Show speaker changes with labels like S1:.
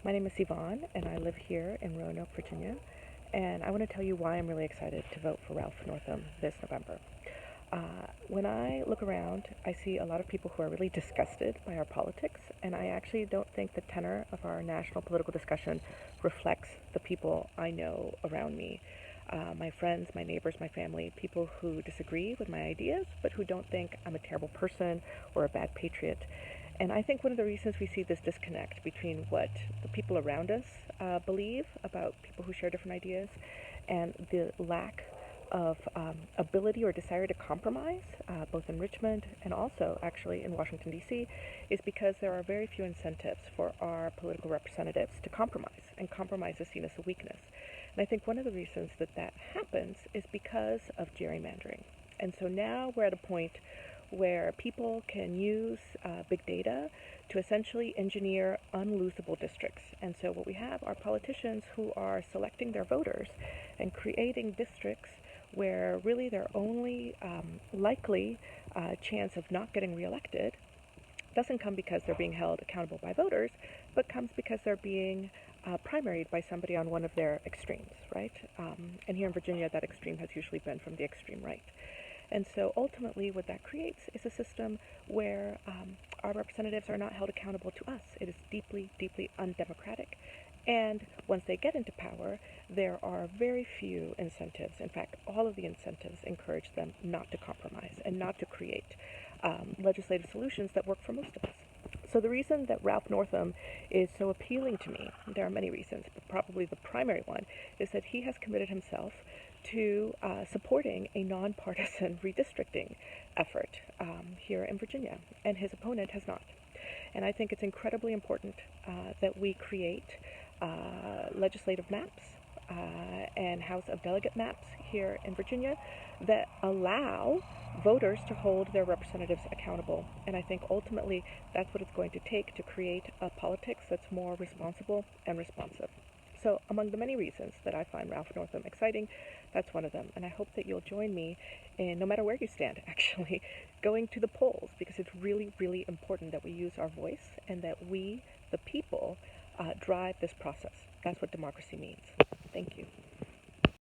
S1: My name is Yvonne, and I live here in Roanoke, Virginia, and I want to tell you why I'm really excited to vote for Ralph Northam this November. When I look around, I see a lot of people who are really disgusted by our politics, and I actually don't think the tenor of our national political discussion reflects the people I know around me. My friends, my neighbors, my family, people who disagree with my ideas, but who don't think I'm a terrible person or a bad patriot. And I think one of the reasons we see this disconnect between what the people around us believe about people who share different ideas and the lack of ability or desire to compromise, both in Richmond and also actually in Washington, D.C., is because there are very few incentives for our political representatives to compromise, and compromise is seen as a weakness. And I think one of the reasons that that happens is because of gerrymandering. And so now we're at a point where people can use big data to essentially engineer un-losable districts. And so what we have are politicians who are selecting their voters and creating districts where really their only likely chance of not getting reelected doesn't come because they're being held accountable by voters, but comes because they're being primaried by somebody on one of their extremes, right? And here in Virginia, that extreme has usually been from the extreme right. And so ultimately what that creates is a system where our representatives are not held accountable to us. It is deeply, deeply undemocratic. And once they get into power, there are very few incentives. In fact, all of the incentives encourage them not to compromise and not to create legislative solutions that work for most of us. So the reason that Ralph Northam is so appealing to me, there are many reasons, but probably the primary one, is that he has committed himself to supporting a non-partisan redistricting effort here in Virginia, and his opponent has not. And I think it's incredibly important that we create legislative maps and House of Delegate maps here in Virginia that allow voters to hold their representatives accountable. And I think ultimately that's what it's going to take to create a politics that's more responsible and responsive. So among the many reasons that I find Ralph Northam exciting, that's one of them. And I hope that you'll join me in, no matter where you stand, actually, going to the polls, because it's really, really important that we use our voice and that we, the people, drive this process. That's what democracy means. Thank you.